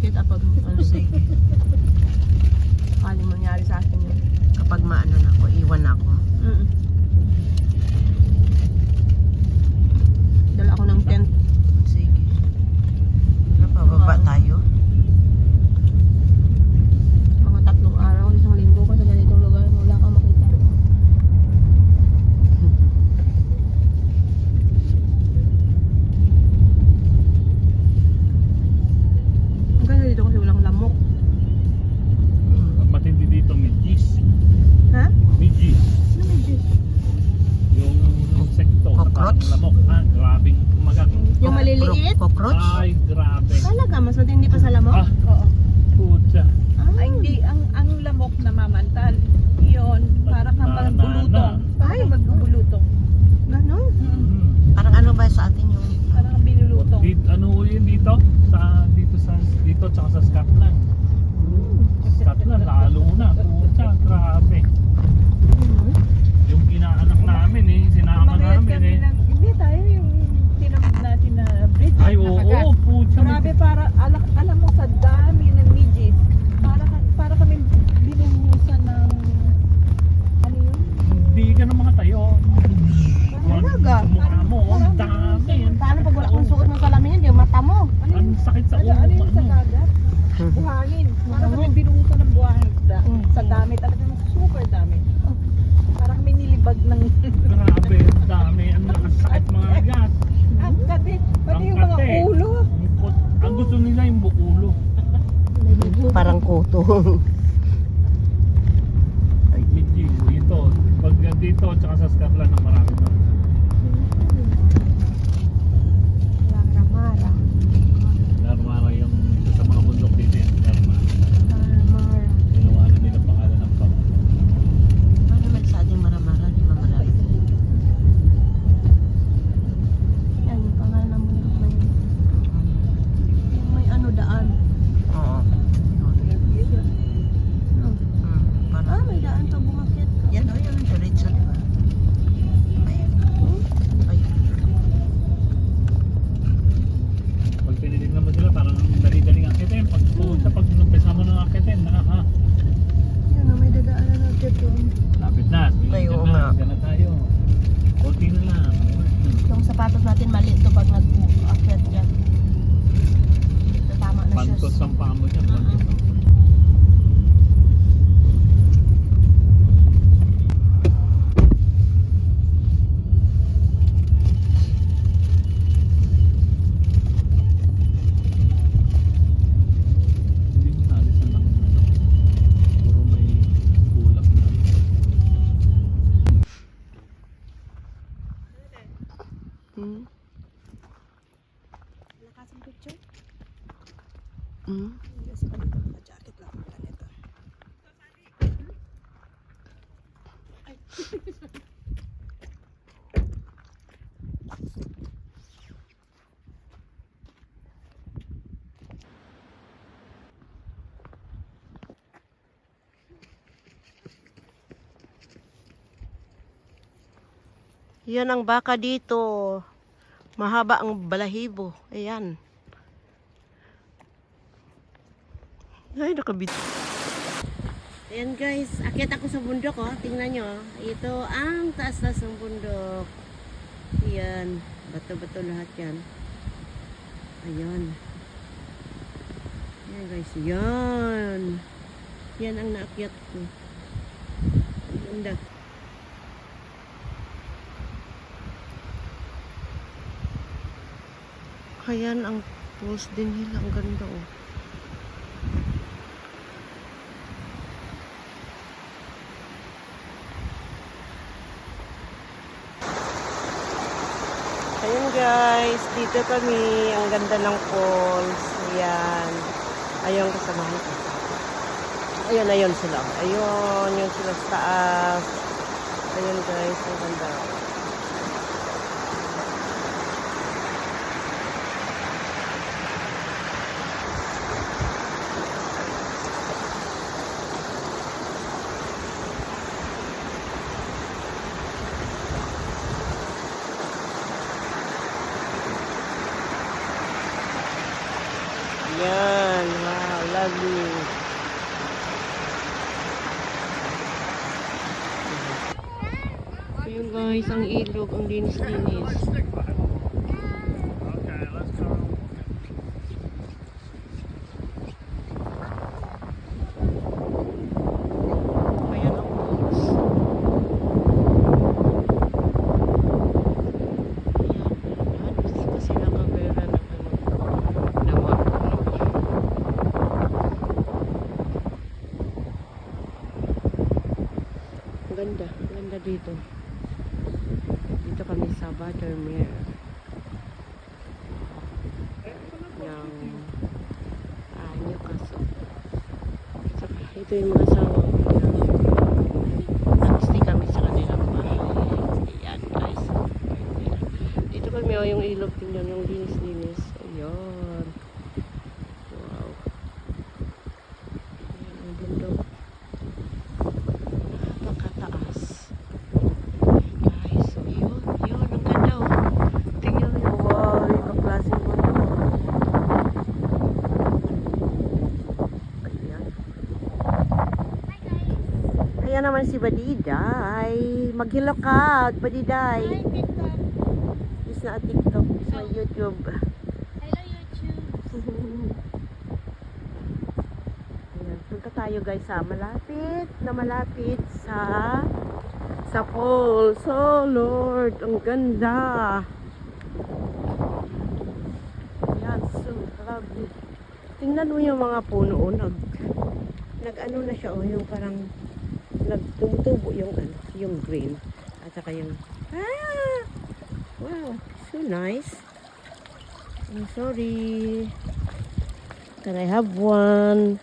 kita pag ano, Sige. sakaling mangyari sa akin yun. Kapag maano na ako, iwan na ako. Dala ako ng tent. Sige. Napababa tayo. Mga 3 araw, 1 linggo ka sa ganitong lugar, wala kang makita. Ang ganda dito kasi walang lamok. Ang matindi dito, midgis. Ha? Midgis. Ano may juice? Yung insekto, Cockroach? lamok. Grabe kumagat. Yung maliliit? Cockroach? Ay, grabe. Talaga, mas matindi pa sa lamok? Ah, Oo. putya. Ay, hindi. Ang lamok na mamantal. Yun. Para kang magbulutong. Para Ay. kang magbubulutong. Ganon? Parang ano ba sa atin yung... Para kang binulutong. Ano yun dito? Dito tsaka sa Scotland. Scotland, lalo na. Putya, grabe. Yung inaanak namin sinama Umakyat namin kami ng, hindi tayo yung tinamid natin na bridge. Ay, oo, putya. Grabe, para, alam mo, sa dami ng midges, para kami binuhusan ng, ano yun? Hindi ka na makatayo. Talaga? Sa mukha mo, ang dami. Paano pag wala kang suot ng salamin yan, yung mata mo? Ang sakit sa ulo. Ano yun sa kagat? Buhangin. Para kami binuhusan ng buhangin. Sa dami, talagang super dami. Para kami nilibag ng... Grabe, ang dami. Ang sakit mga gas. Ang kati, pati Ang yung mga kati. ulo. Ang gusto nila yung buulo. Parang kuto. Midgis, dito. Pag dito, tsaka sa Scotland, ang marami doon. Mara. Narmara yung sa mga bundok dito yan. Narmara. Mara. Ginawa na nila pangalan ng pang. Ano naman sa ating maramara, di ba marami? Yan, yung pangalan mo yung may ano daan. Oo. Parang... May daan to bumakit ka. Yan o, yung diretso, di ba? Ayun. Ay. Pag tinitignan mo sila, parang dali-daling akitin. Pag numpisa mo ng akitin, Yan, may dadaanan na dito. lapit na. Ay, oo Diyan nga. na, diyan na tayo. Konti na lang. Yung sapatos natin maliit to pag nag-akyat dyan. Ito tama na Pantos shoes. ang paa mo dyan. Pantos ang paa. Hindi mo naalisan lang yung ano. Puro may kulap na. Lakas ang picture. Mm. Yes, ganito. Naka-jacket lang ako ganito. Yan ang baka dito. Mahaba ang balahibo. Ayan. Ay, nakabit. Ayan guys, akyat ako sa bundok oh. Tingnan nyo. Ito ang taas-taas ng bundok. Ayan. Bato-bato lahat yan. Ayan. Ayan guys. Yan. Yan ang naakyat ko. Ganda. Ayan ang post din nila. Ang ganda oh. Ayun guys, dito kami. Ang ganda ng falls. Ayan. Ayun kasamahan ko. Ayun, ayun sila. Ayun, yun sila sa taas. Ayun guys, ang ganda. Yan, wow. Lovely. Ayun guys, ang ilog, ang linis-linis. Okay, let's go. Ayan ang falls. Ayan, kasi nakagaya ng nawa. Ganda, ganda dito. Dito kami sa Buttermere. Ng Newcastle. So, ito yung mga asawa ko. Nag-stay kami sa kanilang bahay. Ayan guys. Dito kami yung ilog. Tingnan yung linis-linis. Ayan. Wow. Ayan ang bundok. Napakataas. Guys, so yun. Yun, ang ganda oh. Tingnan nyo. Wow, ibang klaseng bundok. Ayan. Ayan naman si Badiday. Mag-hello ka, Badiday. It's not a TikTok, it's my YouTube. Hello YouTube. Ayan, punta tayo guys sa malapit sa falls. Oh Lord, ang ganda. Ayan, so lovely. Tingnan mo yung mga puno, oh, nag-ano na siya, oh, yung parang nagtumutubo yung ano, yung green at saka yung wow, so nice. I'm sorry. Can I have one?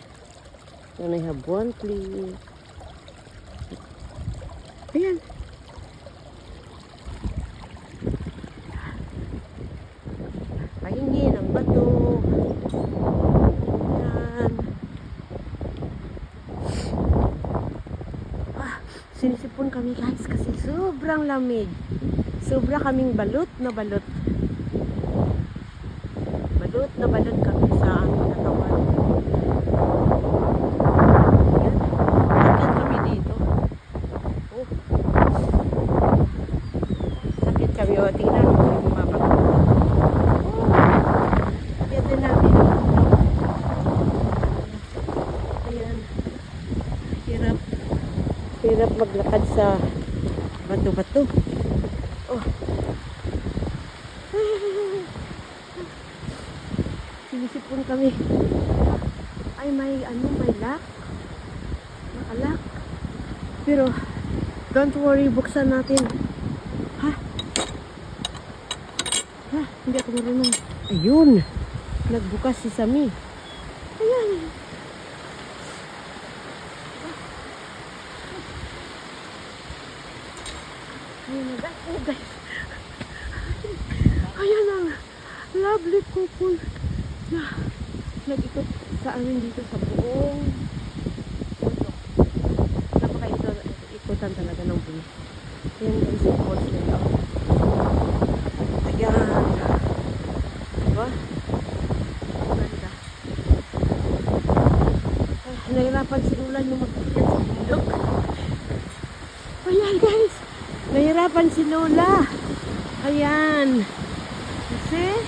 Can I have one please? Ayan. Pahingi ng bato. Ayan. Sinisipon kami guys kasi sobrang lamig. Sobra kaming balot na balot. Balot na balot kami sa aming katawan. Ayan. Sakit kami dito. Oh. Sakit kami. O, tingnan mo yung mga bato. Oh. Sakit din namin ang bato. Ayan. Hirap. Hirap maglakad sa bato-bato. Oh. Sinisipon kami. Ay, may lock. Nakalak. Pero, don't worry, buksan natin. Ha? Hindi ako marunong. Ayun. Nagbukas si Sami. Ayan. Ayan na guys. Oh guys. Ayan ang lovely couple na nag-ikot sa amin dito sa buong bundok. Napaka-ikutan talaga ng bundok. Ayan guys, yung falls nila. Ayan. Diba? Ganda. Nahirapan si Lula yung mag-ikot sa bundok. Ayan guys. Nahirapan si Lola. Ayan. Kasi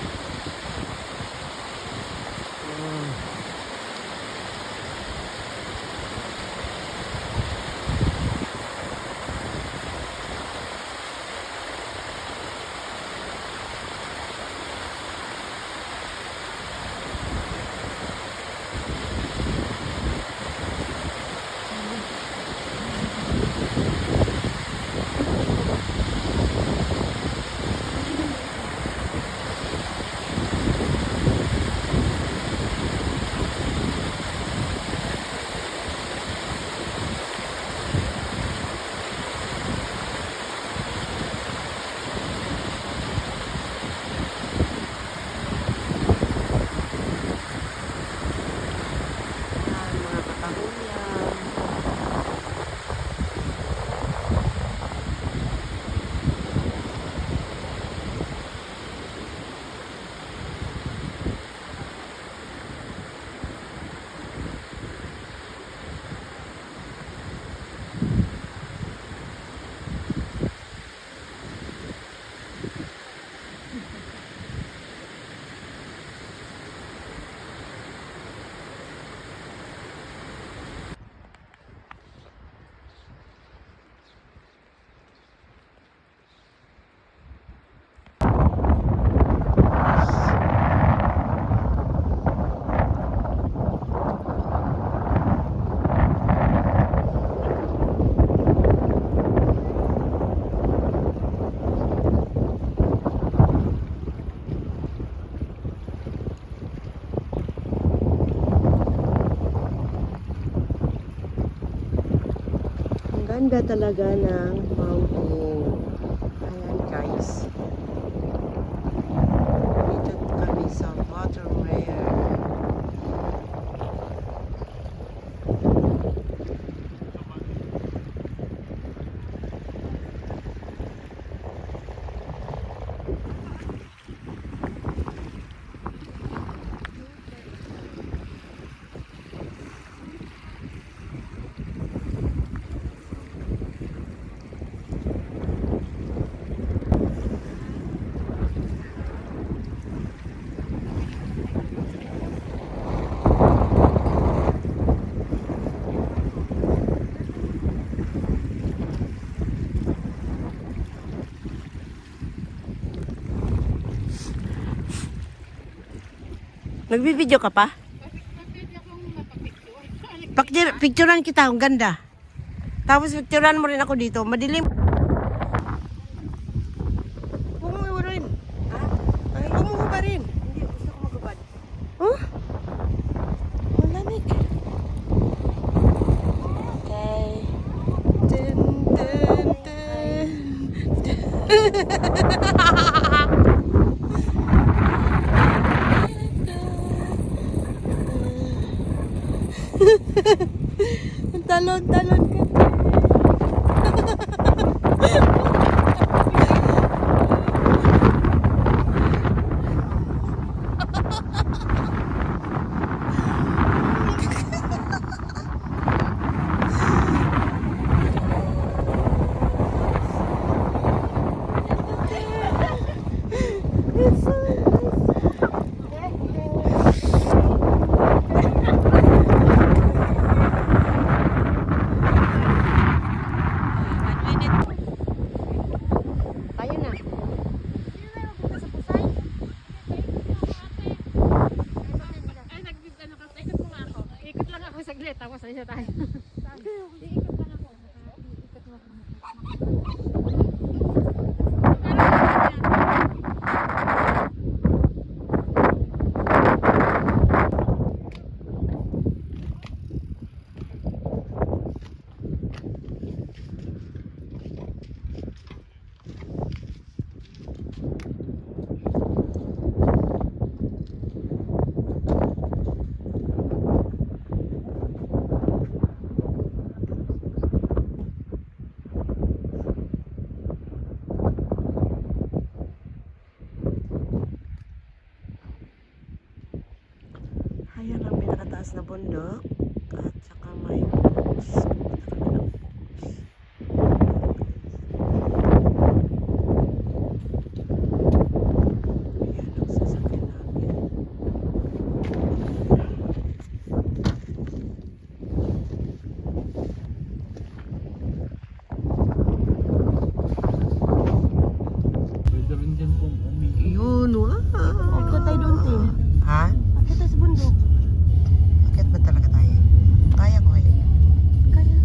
Ganda talaga ng mountain. Ayan guys. Dito kami sa Watermere. Nagbibideo ka pa? Picturean kita, ang ganda. Tapos picturean mo rin ako dito. Madilim. Pumuha mo rin. Ha? Pumuha pa rin. Hindi, gusto ko magubad. Huh? Malamig. Okay. Dun, dun, dun. Talon ka. Ayun na. Ay, nag-ano ka, ikot mo nga ako. Ikot lang ako saglit, tapos ayun na tayo. Ayan ang pinakataas na bundok. At saka may falls. Pupunta kami ng falls. Ayan ang sasakyan namin. Pwede rin dyan pong umigil. Yun, wow! Ikot tayo doon, Tim. Ha? Akit tayo sa bundok. Bakit ba talaga tayo? Kaya ko kaya. Kaya.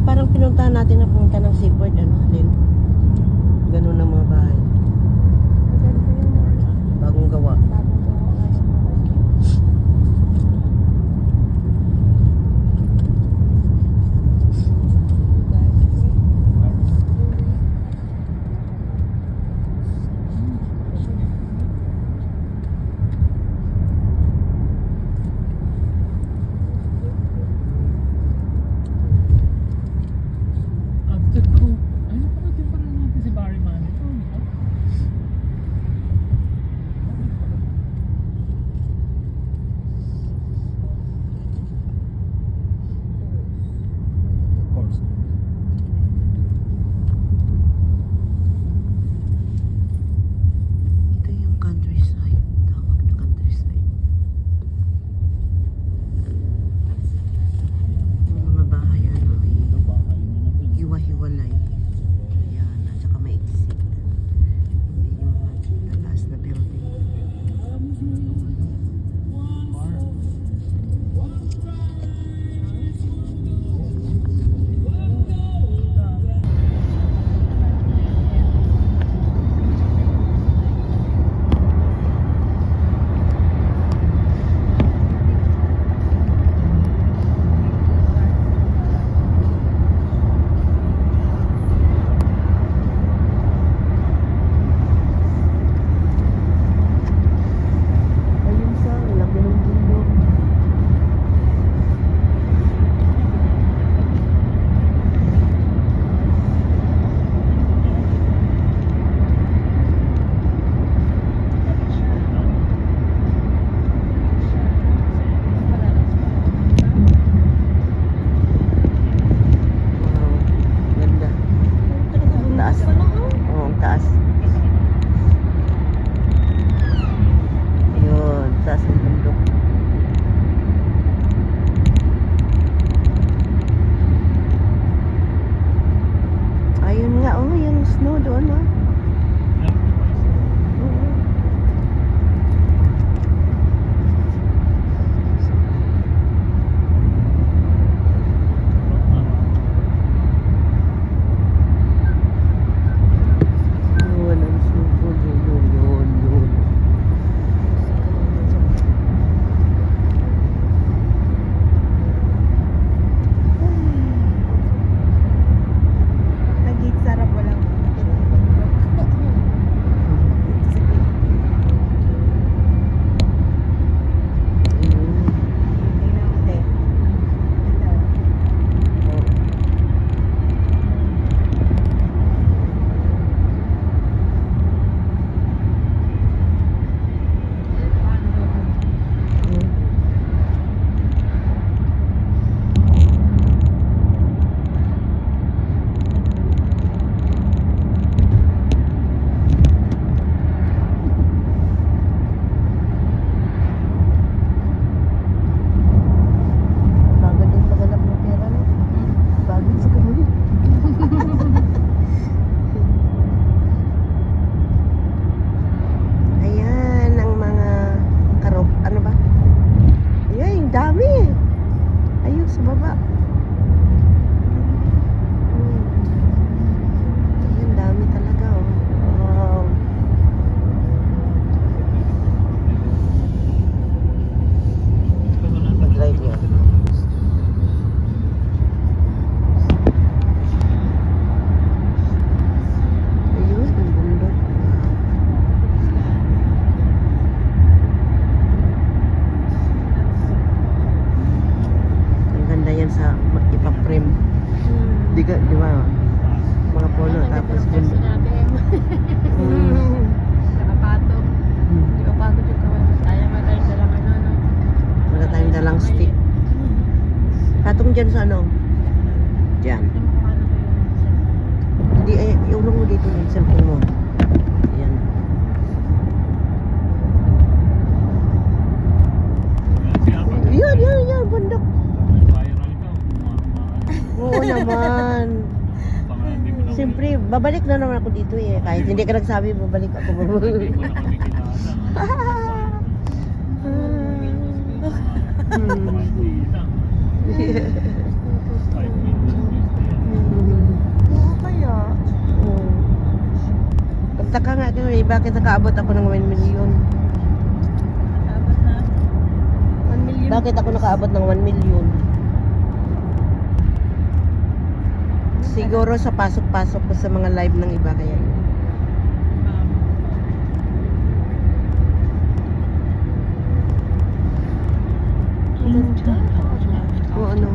parang pinuntahan natin na pumunta ng seaport, ano, din. Ganun ang mga bahay. Maganda yung Bagong gawa. bagong gawa ngayon. After ko, ay naparating pa rin natin si Barry Manitou, di ba? Of course. Ito yung countryside. Tawag na countryside. Yung mga bahay, ano, Ito bahay niya na ito. hiwa-hiwalay. Ayan, at saka may exit. Hindi yung mataas na building. Ayun sa laki ng bundok. Wow, ganda. Taas. Oo, ang taas. Ayun, taas ng bundok. Ayun nga, oh, yung snow doon, oh. Oo. Yun, ang snow yun. Nagit sarap walang Bago din maganap ng pera, no? Bago sa kamuli. Ayan, ang mga karop, ano ba? Ayan, yung dami. Ayun, sa baba. Ayan, dami talaga, oh. Wow. Mag-ride yan. Ayun, ang bundok. Ang ganda yan sa ipa-frame. Di ba? Mga puno tapos bundok. sinabi mo. Mm. Nakapatong. Di ba pagod yung kawan? Kaya matay na lang ano, no? Wala tayong dalang stick. Patong dyan sa ano? Dyan. Hindi, iulong mo dito yung cellphone mo. Ayan. Yan, bundok. Viral ka. Oo naman. Siyempre, babalik na naman ako dito eh. Kahit hindi ka nagsabi, babalik ako. Hindi ko na kami kilala. Hmm. 5 minutes. Nagtataka nga ako eh, bakit nakaabot ako ng 1 million? Tapos na. 1 million. Bakit ako nakaabot ng 1 million? Siguro sa pasok-pasok ko sa mga live ng iba kaya. O ano?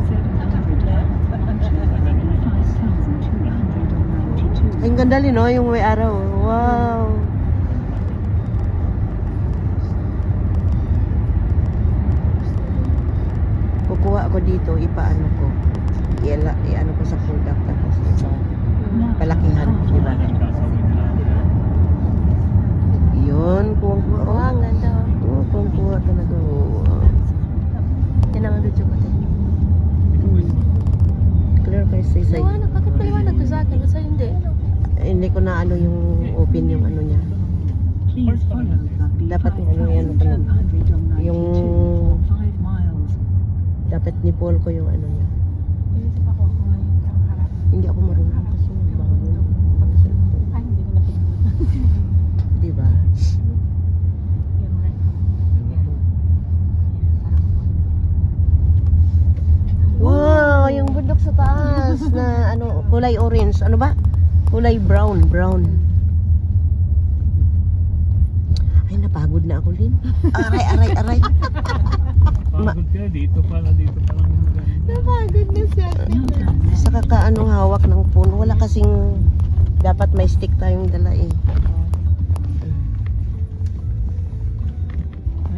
Ay, ang ganda rin, no? Yung may araw. Wow! Kukuha ako dito, ipaano ko. Iano ko sa product tapos palakihan, di ba? Yun, kuha ko. Oo, ang ganda. Oo, kuha talaga. Wow. Yan ang video ko din. Clear kayo sa isa. Liwanag, bakit maliwanag to sa akin? Kasi hindi. Hindi ko na ano yung open yung ano niya. Dapat yung ano yan ko na. Yung dapat ni Paul ko yung ano niya. Inisip ako kung ano yung harap. Hindi ako marunong kasi bago. Ay, hindi ko napagbutan. Di ba? Yung red. Wow, yung bundok sa taas na ano, kulay orange. Ano ba? Kulay brown. Ay, napagod na ako, Lin. Aray. Pagod ka, dito pala lang maganda. Napagod na siya. Sa kakaano hawak ng phone, wala kasing dapat may stick tayong dala eh.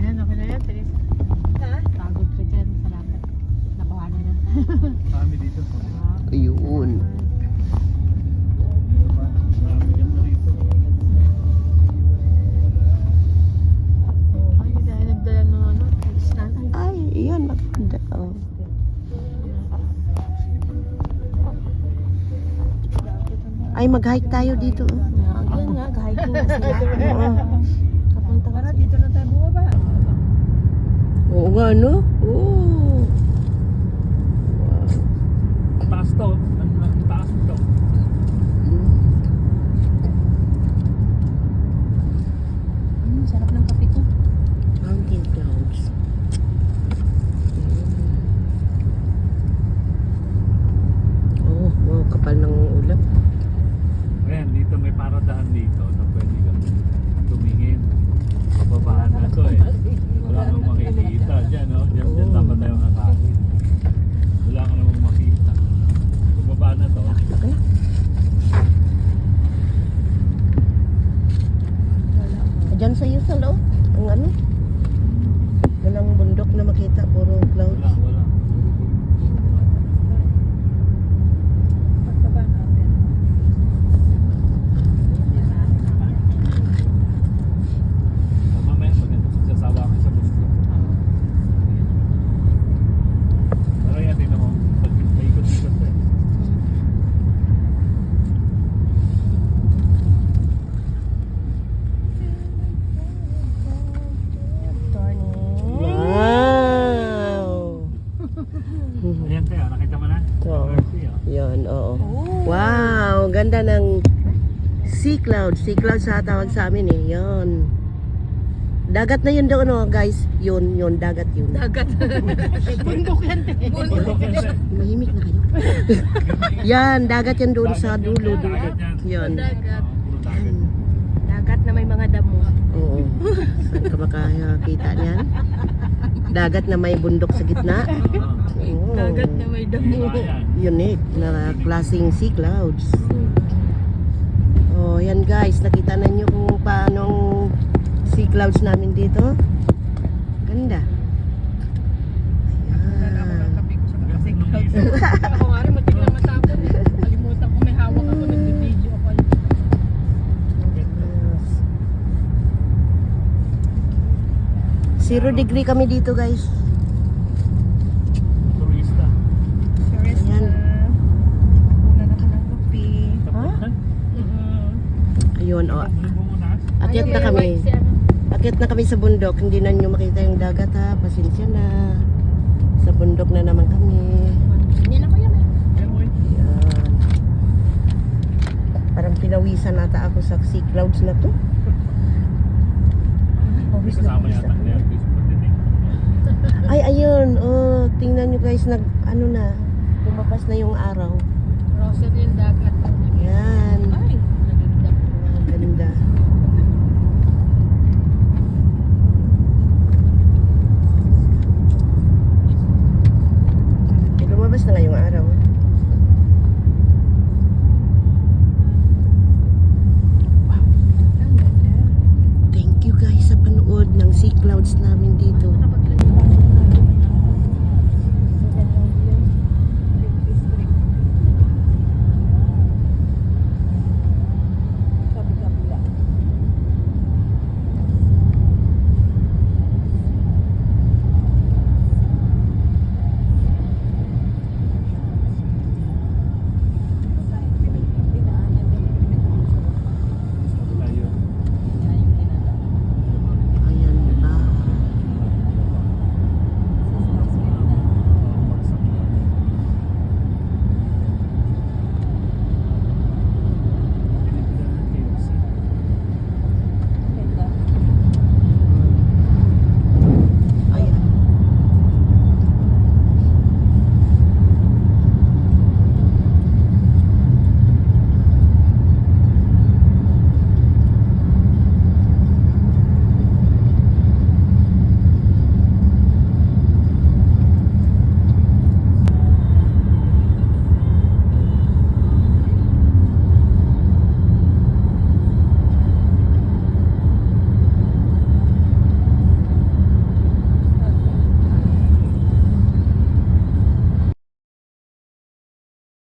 Ayan, okay na yan, Teresa. Pagod ka dyan. Salamat. Nabawanan na. Kami dito. Ayun. Marami yan na rito. Ay, dahil nagdala ng ano, stand. Ay, iyan. Maganda. Oh. Ay, mag-hike tayo dito. Oh. Yan nga, hiking na sila. Oo. Kapunta ka Para dito na tayo bumaba. Oo nga, no? Oo. Taas to. Ang taas to. Sarap ng kape ko. Mountain clouds. Oh, wow, kapal ng ulap. Ayan, dito may paradahan dito na pwede kang tumingin. Pababahan na to eh. Wala kang makikita dyan, no? Dyan dapat tayo kakain. Wala ka namang makita. Pababa na to. Okay. Diyan sa iyo sa loob, ang ano? Walang bundok na makita, puro clouds. Wala. Pagbaba natin. Mamaya maganda magsasawa ka sa bundok. Pero yan din naman, paikot-ikot eh. Wow! Ayan tayo, nakita mo na? Oo. Mercy, oh. Yun, oo. Wow, ganda ng sea cloud. Sea cloud sa tawag sa amin eh. Yun. Dagat na yun doon, oh, guys. Yun, dagat yun. Dagat. Bundok yan, te. Bundok yan, sir. Mahimik na kayo. Yan, dagat yan doon sa dulo. Dagat yan. Yun. Dagat. Puro dagat. Dagat na may mga damo. Oo. Saan ka makakita niyan? Dagat na may bundok sa gitna. Oo. Dagat na may damo. Unique na klaseng sea clouds. Oh, yan guys, nakita na nyo kung paano ang sea clouds namin dito. Ganda. Ayan. Ako nga rin, matig na matapon. Kalimutan ko may hawak ako, nag-video ako. Zero degree kami dito guys. Turista. Ayan. Wala na ka ng kape. Tapos, Ayun, oh. bumunas. Akyat na kami. Akyat na kami sa bundok. Hindi na nyo makita yung dagat ha. Pasensya na. Sa bundok na naman kami. Hindi na ko yan eh. Ayan mo eh. Ayan. Parang Pinawisan ata ako sa sea clouds na to. May Pawis na kasama pawis yata ako. ang nervous pagdating. Ay, ayun. Oh, tingnan nyo guys, ano na. Lumabas na yung araw.